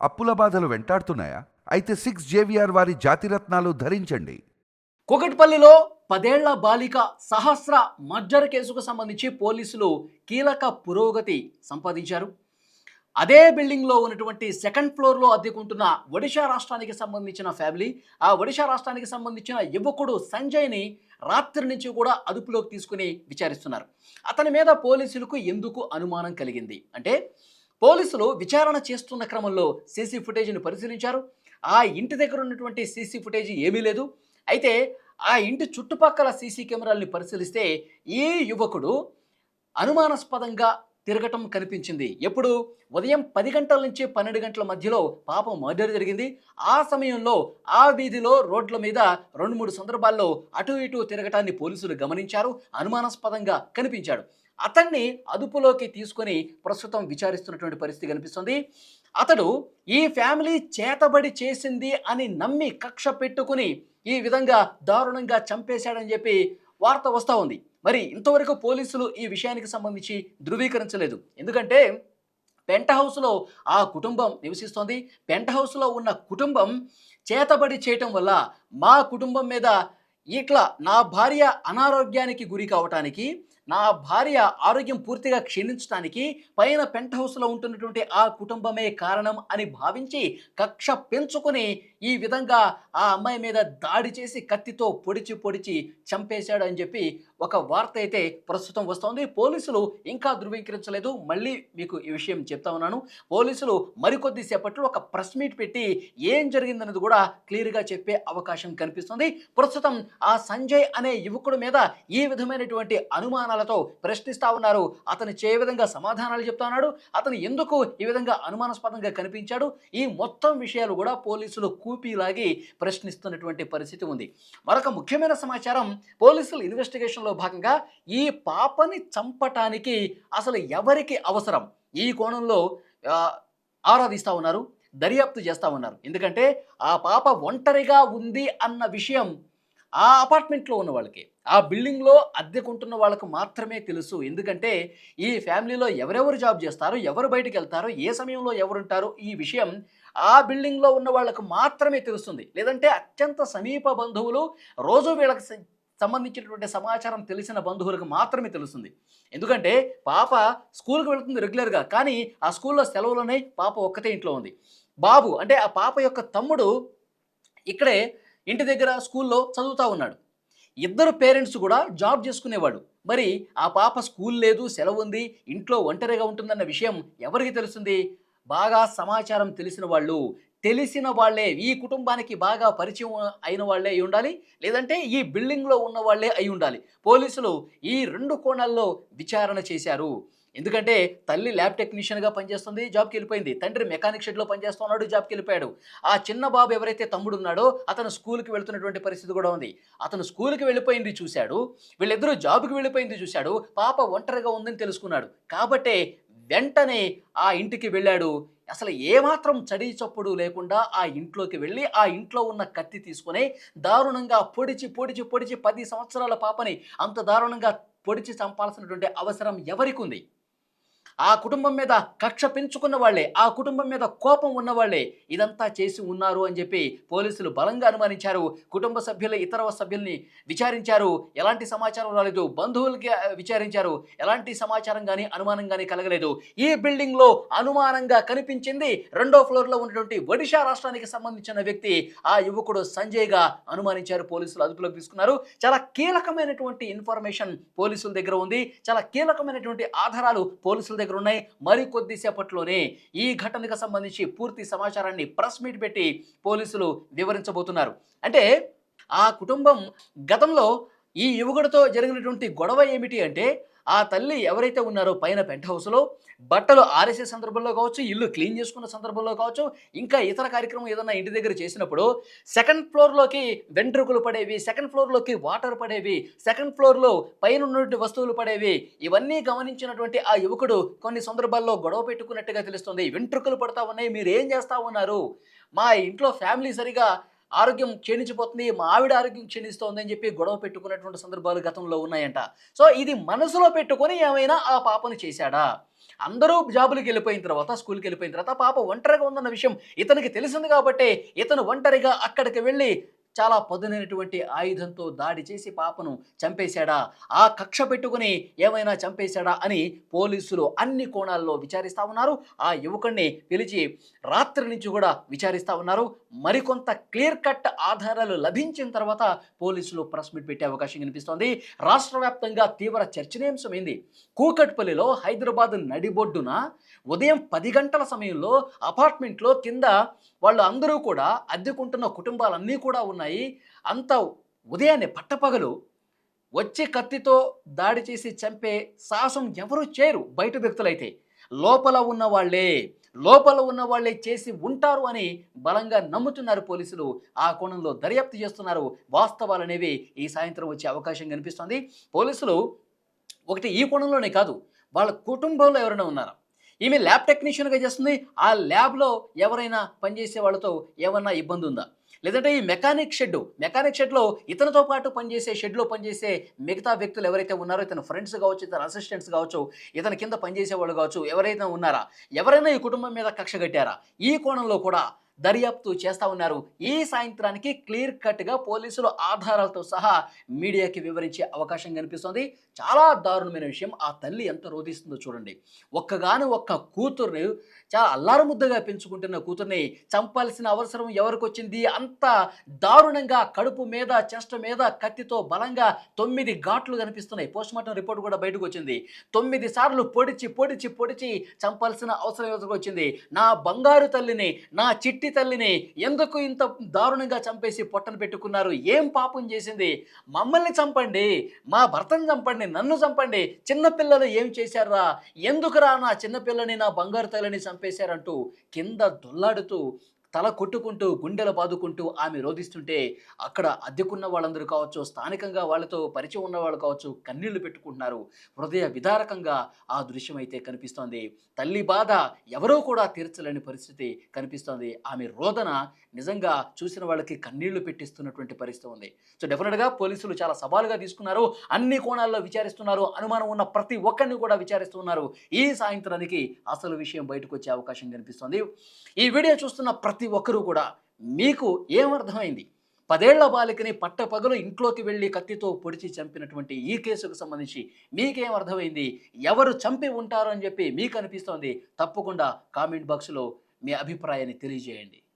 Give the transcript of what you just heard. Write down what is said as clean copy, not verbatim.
అప్పుల బాధలు వెంటాడుతున్నాయా? అయితే 6 జేవిఆర్ వారి జాతిరత్నాలు ధరించండి. కూకట్పల్లిలో 10 ఏళ్ల బాలిక సహస్ర మర్డర్ కేసుకు సంబంధించి పోలీసులు కీలక పురోగతి సంపాదించారు. అదే బిల్డింగ్లో ఉన్నటువంటి సెకండ్ ఫ్లోర్లో అద్దెకుంటున్న ఒడిషా రాష్ట్రానికి సంబంధించిన ఫ్యామిలీ, ఆ ఒడిషా రాష్ట్రానికి సంబంధించిన యువకుడు సంజయ్ని రాత్రి నుంచి కూడా అదుపులోకి తీసుకుని విచారిస్తున్నారు. అతని మీద పోలీసులకు ఎందుకు అనుమానం కలిగింది అంటే, పోలీసులు విచారణ చేస్తున్న క్రమంలో సీసీ ఫుటేజ్ని పరిశీలించారు. ఆ ఇంటి దగ్గర ఉన్నటువంటి సీసీ ఫుటేజ్ ఏమీ లేదు. అయితే ఆ ఇంటి చుట్టుపక్కల సీసీ కెమెరాల్ని పరిశీలిస్తే ఈ యువకుడు అనుమానాస్పదంగా తిరగటం కనిపించింది. ఎప్పుడు? ఉదయం 10 గంటల నుంచి 12 గంటల మధ్యలో పాపం మర్డర్ జరిగింది. ఆ సమయంలో ఆ వీధిలో రోడ్ల మీద 2-3 సందర్భాల్లో అటు ఇటు తిరగటాన్ని పోలీసులు గమనించారు. అనుమానాస్పదంగా కనిపించాడు. అతన్ని అదుపులోకి తీసుకొని ప్రస్తుతం విచారిస్తున్నటువంటి పరిస్థితి కనిపిస్తుంది. అతడు ఈ ఫ్యామిలీ చేతబడి చేసింది అని నమ్మి కక్ష పెట్టుకుని ఈ విధంగా దారుణంగా చంపేశాడని చెప్పి వార్త వస్తూ ఉంది. మరి ఇంతవరకు పోలీసులు ఈ విషయానికి సంబంధించి ధృవీకరించలేదు. ఎందుకంటే పెంట్ హౌస్లో ఆ కుటుంబం నివసిస్తోంది. పెంట్ హౌస్లో ఉన్న కుటుంబం చేతబడి చేయటం వల్ల మా కుటుంబం మీద ఇట్లా నా భార్య అనారోగ్యానికి గురి కావటానికి, నా భార్య ఆరోగ్యం పూర్తిగా క్షీణించడానికి పైన పెంట్ హౌస్లో ఉంటున్నటువంటి ఆ కుటుంబమే కారణం అని భావించి కక్ష పెంచుకొని ఈ విధంగా ఆ అమ్మాయి మీద దాడి చేసి కత్తితో పొడిచి పొడిచి చంపేశాడు అని చెప్పి ఒక వార్త అయితే ప్రస్తుతం వస్తోంది. పోలీసులు ఇంకా ధృవీకరించలేదు. మళ్ళీ మీకు ఈ విషయం చెప్తా ఉన్నాను. పోలీసులు మరికొద్ది సేపట్లో ఒక ప్రెస్ మీట్ పెట్టి ఏం జరిగిందన్నది కూడా క్లియర్గా చెప్పే అవకాశం కనిపిస్తుంది. ప్రస్తుతం ఆ సంజయ్ అనే యువకుడి మీద ఈ విధమైనటువంటి అనుమానాలతో ప్రశ్నిస్తా ఉన్నారు. అతను ఏ విధంగా సమాధానాలు చెప్తా ఉన్నాడు, అతను ఎందుకు ఈ విధంగా అనుమానాస్పదంగా కనిపించాడు, ఈ మొత్తం విషయాలు కూడా పోలీసులు కూపీలాగి ప్రశ్నిస్తున్నటువంటి పరిస్థితి ఉంది. మరొక ముఖ్యమైన సమాచారం, పోలీసులు ఇన్వెస్టిగేషన్లో భాగంగా ఈ పాపని చంపటానికి అసలు ఎవరికి అవసరం, ఈ కోణంలో ఆరాధిస్తూ ఉన్నారు, దర్యాప్తు చేస్తూ ఉన్నారు. ఎందుకంటే ఆ పాప ఒంటరిగా ఉంది అన్న విషయం ఆ అపార్ట్మెంట్లో ఉన్న వాళ్ళకి, ఆ బిల్డింగ్లో అద్దెకుంటున్న వాళ్ళకు మాత్రమే తెలుసు. ఎందుకంటే ఈ ఫ్యామిలీలో ఎవరెవరు జాబ్ చేస్తారో, ఎవరు బయటికి వెళ్తారో, ఏ సమయంలో ఎవరుంటారో ఈ విషయం ఆ బిల్డింగ్లో ఉన్న వాళ్ళకు మాత్రమే తెలుస్తుంది. లేదంటే అత్యంత సమీప బంధువులు, రోజు వీళ్ళకి సంబంధించినటువంటి సమాచారం తెలిసిన బంధువులకు మాత్రమే తెలుస్తుంది. ఎందుకంటే పాప స్కూల్కి వెళుతుంది రెగ్యులర్గా, కానీ ఆ స్కూల్లో సెలవులున్నాయి, పాప ఒక్కతే ఇంట్లో ఉంది. బాబు అంటే ఆ పాప యొక్క తమ్ముడు ఇక్కడే ఇంటి దగ్గర స్కూల్లో చదువుతూ ఉన్నాడు. ఇద్దరు పేరెంట్స్ కూడా జాబ్ చేసుకునేవాడు. మరి ఆ పాప స్కూల్ లేదు, సెలవు ఉంది, ఇంట్లో ఒంటరిగా ఉంటుందన్న విషయం ఎవరికి తెలుస్తుంది? బాగా సమాచారం తెలిసిన వాళ్ళు, తెలిసిన వాళ్ళే, ఈ కుటుంబానికి బాగా పరిచయం అయిన వాళ్ళే అయి ఉండాలి, లేదంటే ఈ బిల్డింగ్లో ఉన్న వాళ్ళే అయి ఉండాలి. పోలీసులు ఈ 2 కోణాల్లో విచారణ చేశారు. ఎందుకంటే తల్లి ల్యాబ్ టెక్నీషియన్గా పనిచేస్తుంది, జాబ్కి వెళ్ళిపోయింది. తండ్రి మెకానిక్ షెడ్లో పనిచేస్తున్నాడు, జాబ్కి వెళ్ళిపోయాడు. ఆ చిన్న బాబు ఎవరైతే తమ్ముడు ఉన్నాడో అతను స్కూల్కి వెళ్తున్నటువంటి పరిస్థితి కూడా ఉంది. అతను స్కూల్కి వెళ్ళిపోయింది చూశాడు, వీళ్ళిద్దరూ జాబ్కి వెళ్ళిపోయింది చూశాడు, పాప ఒంటరిగా ఉందని తెలుసుకున్నాడు. కాబట్టే వెంటనే ఆ ఇంటికి వెళ్ళాడు. అసలు ఏమాత్రం చడి చప్పుడు లేకుండా ఆ ఇంట్లోకి వెళ్ళి ఆ ఇంట్లో ఉన్న కత్తి తీసుకుని దారుణంగా పొడిచి పొడిచి పొడిచి 10 సంవత్సరాల పాపని అంత దారుణంగా పొడిచి చంపాల్సినటువంటి అవసరం ఎవరికి ఉంది? ఆ కుటుంబం మీద కక్ష పెంచుకున్న వాళ్ళే, ఆ కుటుంబం మీద కోపం ఉన్నవాళ్లే ఇదంతా చేసి ఉన్నారు అని చెప్పి పోలీసులు బలంగా అనుమానించారు. కుటుంబ సభ్యులు ఇతర సభ్యుల్ని విచారించారు, ఎలాంటి సమాచారం రాలేదు. బంధువులకి విచారించారు, ఎలాంటి సమాచారం కానీ అనుమానం కానీ కలగలేదు. ఈ బిల్డింగ్లో అనుమానంగా కనిపించింది 2వ ఫ్లోర్లో ఉన్నటువంటి ఒడిషా రాష్ట్రానికి సంబంధించిన వ్యక్తి, ఆ యువకుడు సంజయ్గా అనుమానించారు. పోలీసులు అదుపులోకి తీసుకున్నారు. చాలా కీలకమైనటువంటి ఇన్ఫర్మేషన్ పోలీసుల దగ్గర ఉంది, చాలా కీలకమైనటువంటి ఆధారాలు పోలీసుల దగ్గర ఉన్నాయి. మరికొద్ది సేపట్లోనే ఈ ఘటనకు సంబంధించి పూర్తి సమాచారాన్ని ప్రెస్ మీట్ పెట్టి పోలీసులు వివరించబోతున్నారు. అంటే ఆ కుటుంబం గతంలో ఈ యువకుడితో జరిగినటువంటి గొడవ ఏమిటి అంటే, ఆ తల్లి ఎవరైతే ఉన్నారో పైన పెంట్ హౌస్లో బట్టలు ఆరేసే సందర్భంలో కావచ్చు, ఇల్లు క్లీన్ చేసుకున్న సందర్భంలో కావచ్చు, ఇంకా ఇతర కార్యక్రమం ఏదన్నా ఇంటి దగ్గర చేసినప్పుడు సెకండ్ ఫ్లోర్లోకి వెంట్రుకలు పడేవి, సెకండ్ ఫ్లోర్లోకి వాటర్ పడేవి, సెకండ్ ఫ్లోర్లో పైన ఉన్నటువంటి వస్తువులు పడేవి. ఇవన్నీ గమనించినటువంటి ఆ యువకుడు కొన్ని సందర్భాల్లో గొడవ పెట్టుకున్నట్టుగా తెలుస్తుంది. వెంట్రుకలు పడతా ఉన్నాయి, మీరు ఏం చేస్తూ ఉన్నారు, మా ఇంట్లో ఫ్యామిలీ సరిగా ఆరోగ్యం క్షీణించిపోతుంది, మా ఆవిడ ఆరోగ్యం క్షీణిస్తోంది అని చెప్పి గొడవ పెట్టుకున్నటువంటి సందర్భాలు గతంలో ఉన్నాయంట. సో ఇది మనసులో పెట్టుకొని ఏమైనా ఆ పాపను చేశాడా? అందరూ జాబులకి వెళ్ళిపోయిన తర్వాత, స్కూల్కి వెళ్ళిపోయిన తర్వాత పాప ఒంటరిగా ఉందన్న విషయం ఇతనికి తెలిసింది కాబట్టే ఇతను ఒంటరిగా అక్కడికి వెళ్ళి చాలా పదునైనటువంటి ఆయుధంతో దాడి చేసి పాపను చంపేశాడా, ఆ కక్ష పెట్టుకుని ఏమైనా చంపేశాడా అని పోలీసులు అన్ని కోణాల్లో విచారిస్తూ ఉన్నారు. ఆ యువకుడిని పిలిచి రాత్రి నుంచి కూడా విచారిస్తూ ఉన్నారు. మరికొంత క్లియర్ కట్ ఆధారాలు లభించిన తర్వాత పోలీసులు ప్రెస్ మీట్ పెట్టే అవకాశం కనిపిస్తోంది. రాష్ట్ర వ్యాప్తంగా తీవ్ర చర్చనీయాంశమైంది. కూకట్పల్లిలో హైదరాబాద్ నడిబొడ్డున ఉదయం 10 గంటల సమయంలో అపార్ట్మెంట్లో కింద వాళ్ళు అందరూ కూడా అద్దెకుంటున్న కుటుంబాలన్నీ కూడా ఉన్నాయి. అంత ఉదయాన్నే పట్టపగలు వచ్చి కత్తితో దాడి చేసి చంపే సాహసం ఎవరు చేయరు బయట వ్యక్తులైతే. లోపల ఉన్న వాళ్ళే చేసి ఉంటారు అని బలంగా నమ్ముతున్నారు పోలీసులు. ఆ కోణంలో దర్యాప్తు చేస్తున్నారు. వాస్తవాలు అనేవి ఈ సాయంత్రం వచ్చే అవకాశం కనిపిస్తోంది. పోలీసులు ఒకటి ఈ కోణంలోనే కాదు, వాళ్ళ కుటుంబంలో ఎవరైనా ఉన్నారా, ఈమె ల్యాబ్ టెక్నీషియన్గా చేస్తుంది, ఆ ల్యాబ్లో ఎవరైనా పనిచేసే వాళ్ళతో ఏమన్నా ఇబ్బంది ఉందా, లేదంటే ఈ మెకానిక్ షెడ్లో ఇతనితో పాటు షెడ్లో పనిచేసే మిగతా వ్యక్తులు ఎవరైతే ఉన్నారో, ఇతని ఫ్రెండ్స్ కావచ్చు, ఇతని అసిస్టెంట్స్ కావచ్చు, ఇతని కింద పనిచేసే వాళ్ళు కావచ్చు, ఎవరైనా ఉన్నారా, ఎవరైనా ఈ కుటుంబం మీద కక్ష కట్టారా, ఈ కోణంలో కూడా దర్యాప్తు చేస్తూ ఉన్నారు. ఈ సాయంత్రానికి క్లియర్ కట్గా పోలీసులు ఆధారాలతో సహా మీడియాకి వివరించే అవకాశం కనిపిస్తుంది. చాలా దారుణమైన విషయం. ఆ తల్లి ఎంత రోధిస్తుందో చూడండి. ఒక్క కూతుర్ని, చాలా అల్లారముద్దగా పెంచుకుంటున్న కూతుర్ని చంపాల్సిన అవసరం ఎవరికి వచ్చింది? అంత దారుణంగా కడుపు మీద, చెస్ట్ మీద కత్తితో బలంగా 9 ఘాట్లు కనిపిస్తున్నాయి. పోస్ట్మార్టం రిపోర్ట్ కూడా బయటకు వచ్చింది. 9 సార్లు పొడిచి చంపాల్సిన అవసరం ఎవరికి వచ్చింది? నా బంగారు తల్లిని, నా చిట్టి తల్లిని ఎందుకు ఇంత దారుణంగా చంపేసి పొట్టను పెట్టుకున్నారు? ఏం పాపం చేసింది? మమ్మల్ని చంపండి, మా భర్తను చంపండి, నన్ను చంపండి, చిన్నపిల్లలు ఏం చేశారా, ఎందుకురా నా చిన్నపిల్లని, నా బంగారు తల్లిని చంపేశారంటూ కింద దొల్లాడుతూ తల కొట్టుకుంటూ గుండెలు బాదుకుంటూ ఆమె రోధిస్తుంటే అక్కడ అద్దెకున్న వాళ్ళందరూ కావచ్చు, స్థానికంగా వాళ్ళతో పరిచయం ఉన్న వాళ్ళు కావచ్చు, కన్నీళ్లు పెట్టుకుంటున్నారు. హృదయ విదారకంగా ఆ దృశ్యం అయితే కనిపిస్తోంది. తల్లి బాధ ఎవరూ కూడా తీర్చలేని పరిస్థితి కనిపిస్తోంది. ఆమె రోదన నిజంగా చూసిన వాళ్ళకి కన్నీళ్లు పెట్టిస్తున్నటువంటి పరిస్థితి ఉంది. సో డెఫినెట్గా పోలీసులు చాలా సవాలుగా తీసుకున్నారు. అన్ని కోణాల్లో విచారిస్తున్నారు. అనుమానం ఉన్న ప్రతి ఒక్కరిని కూడా విచారిస్తున్నారు. ఈ సాయంత్రానికి అసలు విషయం బయటకు వచ్చే అవకాశం కనిపిస్తుంది. ఈ వీడియో చూస్తున్న ప్రతి ఒక్కరూ కూడా మీకు ఏమర్థమైంది? 10 ఏళ్ల బాలికని పట్టపగలు ఇంట్లోకి వెళ్ళి కత్తితో పొడిచి చంపినటువంటి ఈ కేసుకు సంబంధించి మీకేం అర్థమైంది? ఎవరు చంపి ఉంటారు అని చెప్పి మీకు అనిపిస్తోంది? తప్పకుండా కామెంట్ బాక్స్లో మీ అభిప్రాయాన్ని తెలియజేయండి.